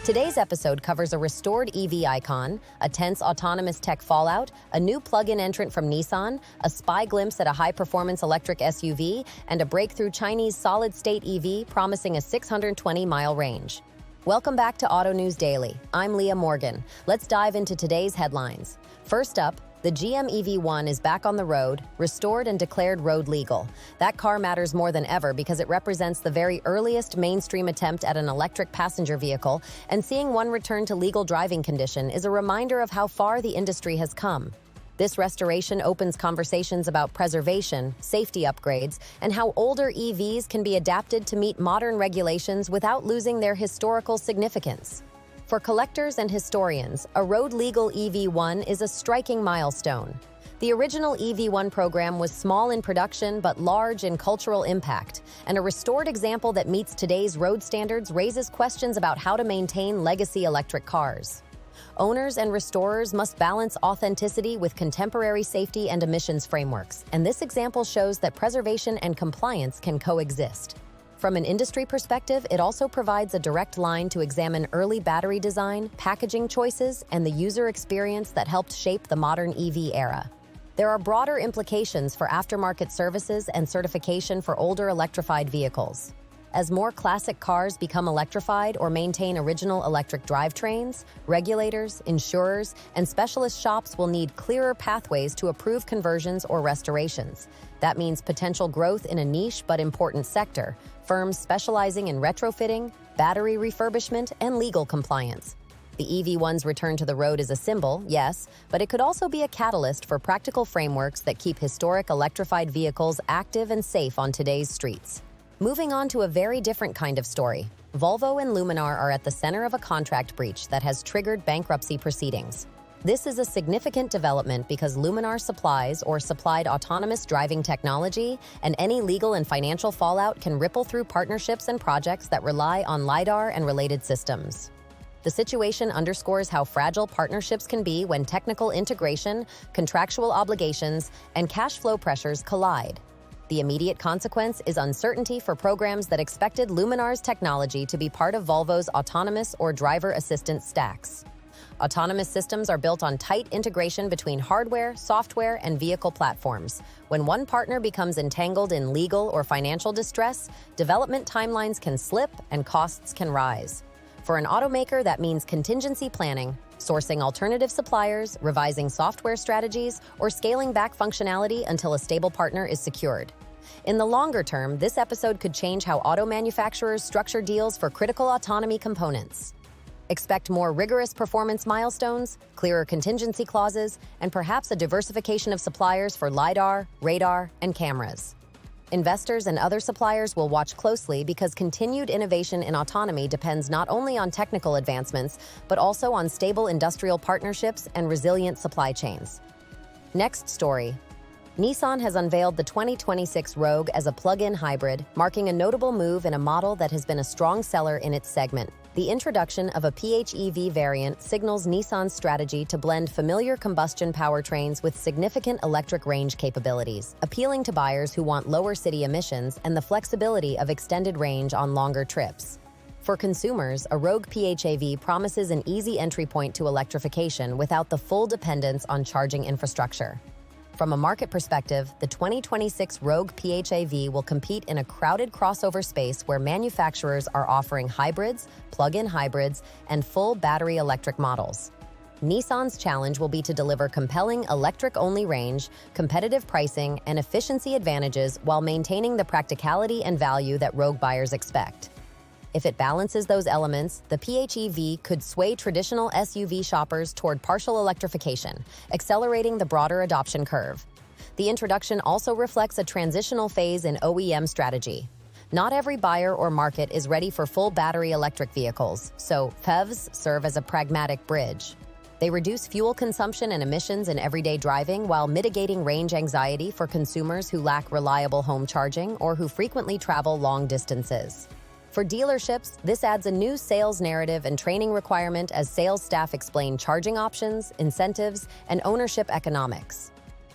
Today's episode covers a restored EV icon, a tense autonomous tech fallout, a new plug-in entrant from Nissan, a spy glimpse at a high-performance electric SUV, and a breakthrough Chinese solid-state EV promising a 620-mile range. Welcome back to Autonews Daily. I'm Leah Morgan. Let's dive into today's headlines. First up, the GM EV1 is back on the road, restored and declared road legal. That car matters more than ever because it represents the very earliest mainstream attempt at an electric passenger vehicle, and seeing one return to legal driving condition is a reminder of how far the industry has come. This restoration opens conversations about preservation, safety upgrades, and how older EVs can be adapted to meet modern regulations without losing their historical significance. For collectors and historians, a road-legal EV1 is a striking milestone. The original EV1 program was small in production but large in cultural impact, and a restored example that meets today's road standards raises questions about how to maintain legacy electric cars. Owners and restorers must balance authenticity with contemporary safety and emissions frameworks, and this example shows that preservation and compliance can coexist. From an industry perspective, it also provides a direct line to examine early battery design, packaging choices, and the user experience that helped shape the modern EV era. There are broader implications for aftermarket services and certification for older electrified vehicles. As more classic cars become electrified or maintain original electric drivetrains, regulators, insurers, and specialist shops will need clearer pathways to approve conversions or restorations. That means potential growth in a niche but important sector, firms specializing in retrofitting, battery refurbishment, and legal compliance. The EV1's return to the road is a symbol, yes, but it could also be a catalyst for practical frameworks that keep historic electrified vehicles active and safe on today's streets. Moving on to a very different kind of story. Volvo and Luminar are at the center of a contract breach that has triggered bankruptcy proceedings. This is a significant development because Luminar supplied autonomous driving technology, and any legal and financial fallout can ripple through partnerships and projects that rely on LiDAR and related systems. The situation underscores how fragile partnerships can be when technical integration, contractual obligations, and cash flow pressures collide. The immediate consequence is uncertainty for programs that expected Luminar's technology to be part of Volvo's autonomous or driver assistance stacks. Autonomous systems are built on tight integration between hardware, software, and vehicle platforms. When one partner becomes entangled in legal or financial distress, development timelines can slip and costs can rise. For an automaker, that means contingency planning, sourcing alternative suppliers, revising software strategies, or scaling back functionality until a stable partner is secured. In the longer term, this episode could change how auto manufacturers structure deals for critical autonomy components. Expect more rigorous performance milestones, clearer contingency clauses, and perhaps a diversification of suppliers for LiDAR, radar, and cameras. Investors and other suppliers will watch closely because continued innovation in autonomy depends not only on technical advancements, but also on stable industrial partnerships and resilient supply chains. Next story. Nissan has unveiled the 2026 Rogue as a plug-in hybrid, marking a notable move in a model that has been a strong seller in its segment. The introduction of a PHEV variant signals Nissan's strategy to blend familiar combustion powertrains with significant electric range capabilities, appealing to buyers who want lower city emissions and the flexibility of extended range on longer trips. For consumers, a Rogue PHEV promises an easy entry point to electrification without the full dependence on charging infrastructure. From a market perspective, the 2026 Rogue PHEV will compete in a crowded crossover space where manufacturers are offering hybrids, plug-in hybrids, and full battery electric models. Nissan's challenge will be to deliver compelling electric-only range, competitive pricing, and efficiency advantages while maintaining the practicality and value that Rogue buyers expect. If it balances those elements, the PHEV could sway traditional SUV shoppers toward partial electrification, accelerating the broader adoption curve. The introduction also reflects a transitional phase in OEM strategy. Not every buyer or market is ready for full battery electric vehicles, so PHEVs serve as a pragmatic bridge. They reduce fuel consumption and emissions in everyday driving while mitigating range anxiety for consumers who lack reliable home charging or who frequently travel long distances. For dealerships, this adds a new sales narrative and training requirement as sales staff explain charging options, incentives, and ownership economics.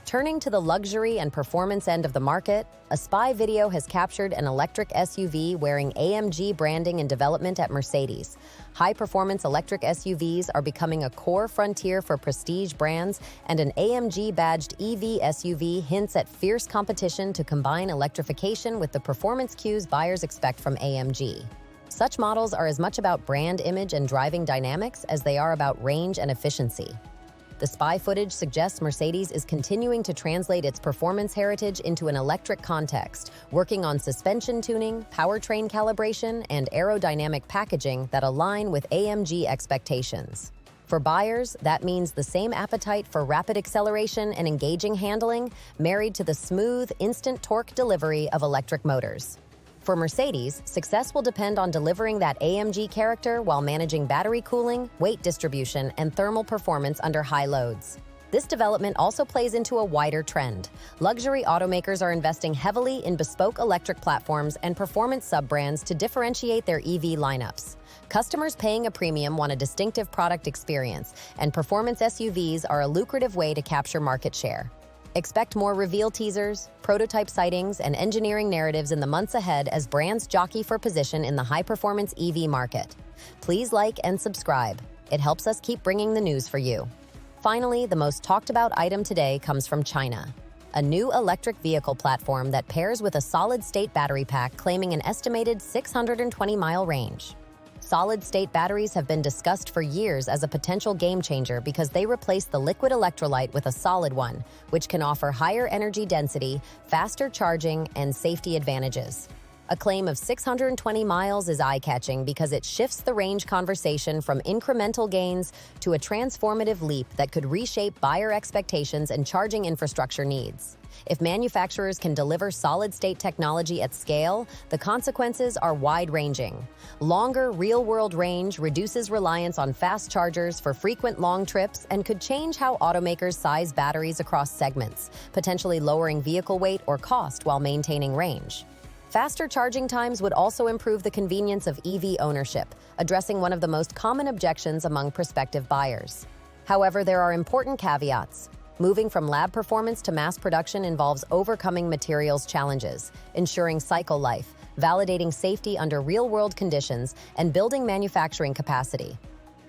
Turning to the luxury and performance end of the market, a spy video has captured an electric SUV wearing AMG branding in development at Mercedes. High-performance electric SUVs are becoming a core frontier for prestige brands, and an AMG-badged EV SUV hints at fierce competition to combine electrification with the performance cues buyers expect from AMG. Such models are as much about brand image and driving dynamics as they are about range and efficiency. The spy footage suggests Mercedes is continuing to translate its performance heritage into an electric context, working on suspension tuning, powertrain calibration, and aerodynamic packaging that align with AMG expectations. For buyers, that means the same appetite for rapid acceleration and engaging handling, married to the smooth, instant torque delivery of electric motors. For Mercedes, success will depend on delivering that AMG character while managing battery cooling, weight distribution, and thermal performance under high loads. This development also plays into a wider trend. Luxury automakers are investing heavily in bespoke electric platforms and performance sub-brands to differentiate their EV lineups. Customers paying a premium want a distinctive product experience, and performance SUVs are a lucrative way to capture market share. Expect more reveal teasers, prototype sightings, and engineering narratives in the months ahead as brands jockey for position in the high-performance EV market. Please like and subscribe. It helps us keep bringing the news for you. Finally, the most talked-about item today comes from China. A new electric vehicle platform that pairs with a solid-state battery pack claiming an estimated 620-mile range. Solid-state batteries have been discussed for years as a potential game-changer because they replace the liquid electrolyte with a solid one, which can offer higher energy density, faster charging, and safety advantages. A claim of 620 miles is eye-catching because it shifts the range conversation from incremental gains to a transformative leap that could reshape buyer expectations and charging infrastructure needs. If manufacturers can deliver solid-state technology at scale, the consequences are wide-ranging. Longer real-world range reduces reliance on fast chargers for frequent long trips and could change how automakers size batteries across segments, potentially lowering vehicle weight or cost while maintaining range. Faster charging times would also improve the convenience of EV ownership, addressing one of the most common objections among prospective buyers. However, there are important caveats. Moving from lab performance to mass production involves overcoming materials challenges, ensuring cycle life, validating safety under real-world conditions, and building manufacturing capacity.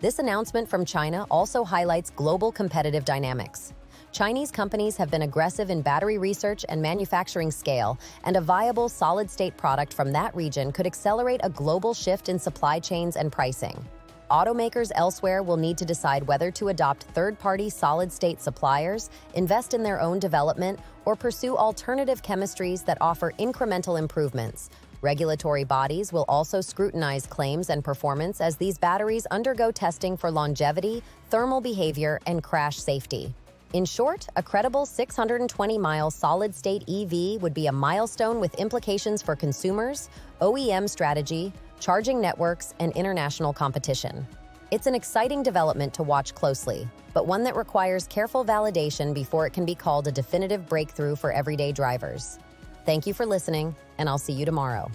This announcement from China also highlights global competitive dynamics. Chinese companies have been aggressive in battery research and manufacturing scale, and a viable solid-state product from that region could accelerate a global shift in supply chains and pricing. Automakers elsewhere will need to decide whether to adopt third-party solid-state suppliers, invest in their own development, or pursue alternative chemistries that offer incremental improvements. Regulatory bodies will also scrutinize claims and performance as these batteries undergo testing for longevity, thermal behavior, and crash safety. In short, a credible 620-mile solid-state EV would be a milestone with implications for consumers, OEM strategy, charging networks, and international competition. It's an exciting development to watch closely, but one that requires careful validation before it can be called a definitive breakthrough for everyday drivers. Thank you for listening, and I'll see you tomorrow.